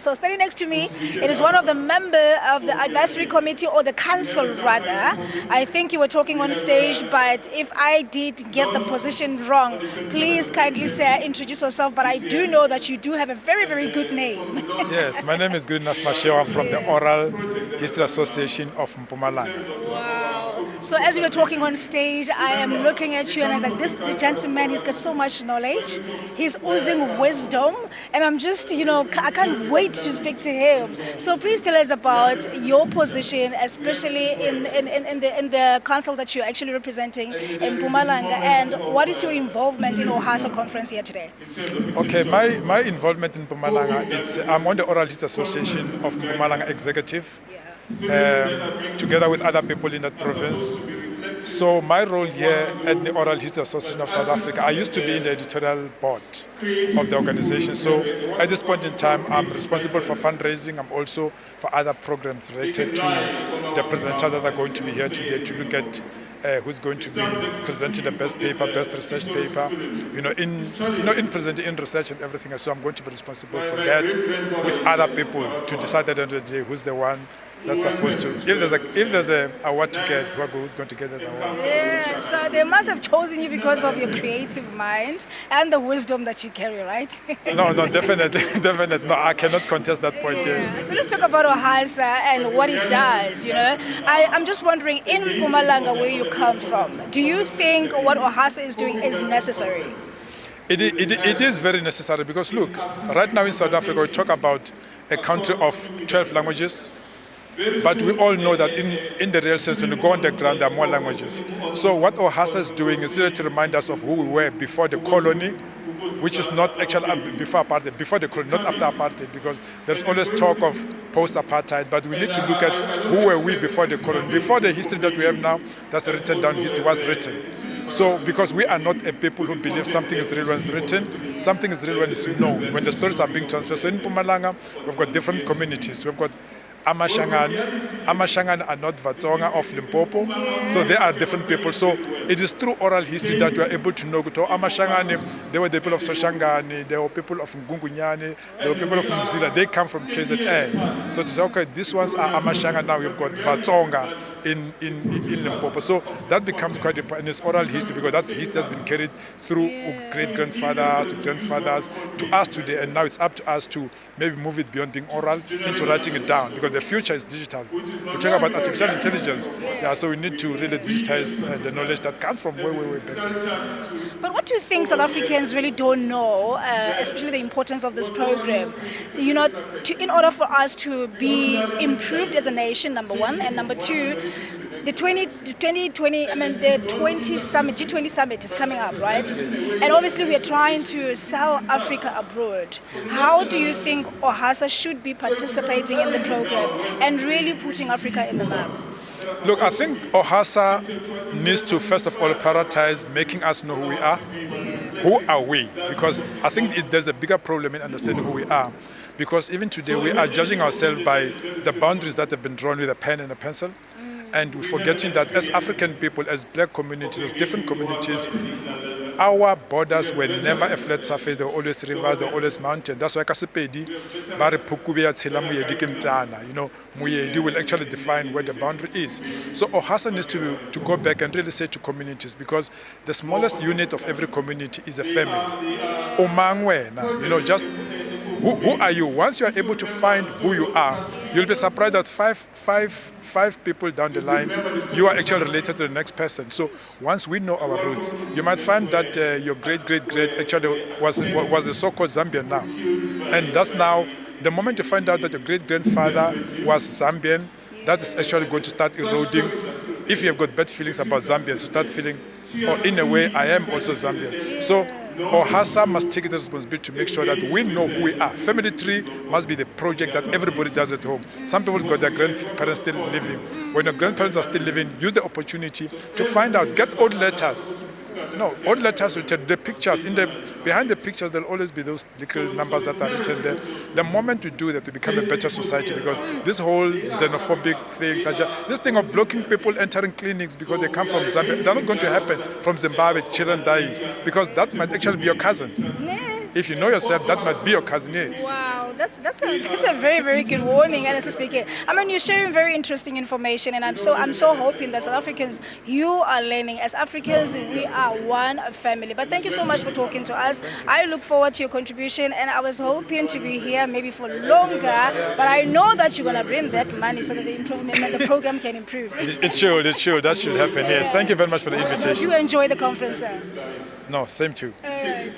So standing next to me, it is one of the member of the advisory committee, or the council rather. I think you were talking on stage, but if I did get the position wrong, please kindly say, introduce yourself. But I do know that you do have a very, very good name. Yes, my name is Goodenough Mashego. I'm from the Oral History Association of Mpumalanga. Wow. So as we were talking on stage, I am looking at you and I was like, this gentleman, he's got so much knowledge. He's oozing wisdom. And I'm just, I can't wait to speak to him. So please tell us about your position, especially in the council that you're actually representing in Mpumalanga. And what is your involvement in OHASA conference here today? Okay, my involvement in Mpumalanga, I'm on the Oral History Association of Mpumalanga Executive. Together with other people in that province. So my role here at the Oral History Association of South Africa, I used to be in the editorial board of the organization. So at this point in time, I'm responsible for fundraising. I'm also for other programs related to the presenters that are going to be here today to look at who's going to be presenting the best paper, best research paper, in presenting in research and everything else. So I'm going to be responsible for that with other people to decide at the end of the day who's the one that's supposed to. If there's a award to get, who's going to get that award? Yeah, so they must have chosen you because of your creative mind and the wisdom that you carry, right? No, definitely. No, I cannot contest that point. Yeah. Yes. So let's talk about OHASA and what it does. I'm just wondering, in Mpumalanga, where you come from, do you think what OHASA is doing is necessary? It is very necessary because look, right now in South Africa we talk about a country of 12 languages. But we all know that in the real sense, when you go on the ground, there are more languages. So what OHASA is doing is really to remind us of who we were before the colony, which is not actually before apartheid, before the colony, not after apartheid, because there's always talk of post-apartheid, but we need to look at who were we before the colony. Before the history that we have now, that's written down, history was written. So because we are not a people who believe something is real when it's written, something is real when it's known, when the stories are being transferred. So in Mpumalanga, we've got different communities. We've got Amashangana are not Vatsonga of Limpopo, so they are different people. So it is through oral history that we are able to know. Amashangane, they were the people of Soshangane, they were people of Ngungunyane, they were people of Nzila, they come from KZN. So to say, okay, these ones are Amashangana, now we've got Vatsonga in Limpopo. So that becomes quite important. It's oral history because that's history that's been carried through great-grandfathers to grandfathers to us today, and now it's up to us to maybe move it beyond being oral into writing it down, because the future is digital. We talk about artificial intelligence, so we need to really digitize the knowledge that comes from way back then. But what do you think South Africans really don't know, especially the importance of this program? In order for us to be improved as a nation, number one, and number two, the G20 summit is coming up, right? And obviously we are trying to sell Africa abroad. How do you think OHASA should be participating in the program and really putting Africa in the map? Look, I think OHASA needs to first of all prioritize making us know who we are. Who are we? Because I think there's a bigger problem in understanding who we are. Because even today we are judging ourselves by the boundaries that have been drawn with a pen and a pencil. And we're forgetting that as African people, as black communities, as different communities, our borders were never a flat surface. There were always rivers, there were always mountains. That's why Kasipedi, Bari Pukubi Muyedi Kimplana, Muyedi will actually define where the boundary is. So OHASA needs to go back and really say to communities, because the smallest unit of every community is a family. Omangwena, just who are you? Once you are able to find who you are, you'll be surprised that five people down the line, you are actually related to the next person. So once we know our roots, you might find that your great actually was the so-called Zambian now. And that's now, the moment you find out that your great-grandfather was Zambian, that is actually going to start eroding. If you have got bad feelings about Zambians, you start feeling, oh, in a way, I am also Zambian. So OHASA must take the responsibility to make sure that we know who we are. Family tree must be the project that everybody does at home. Some people got their grandparents still living. When your grandparents are still living, use the opportunity to find out, get old letters. Old letters written, the pictures, behind the pictures there'll always be those little numbers that are written there. The moment we do that, we become a better society, because this whole xenophobic thing, this thing of blocking people entering clinics because they come from Zambia, they're not going to happen from Zimbabwe, children dying, because that might actually be your cousin. Yeah. If you know yourself, that might be your cousin, yes. Wow. That's a very, very good warning, honestly speaking. I mean, you're sharing very interesting information, and I'm so hoping that South Africans, you are learning. As Africans, we are one family. But thank you so much for talking to us. I look forward to your contribution, and I was hoping to be here maybe for longer, but I know that you're gonna bring that money so that the improvement and the program can improve. It should. That should happen. Yes. Thank you very much for the invitation. You enjoy the conference, sir. No, same too. All right.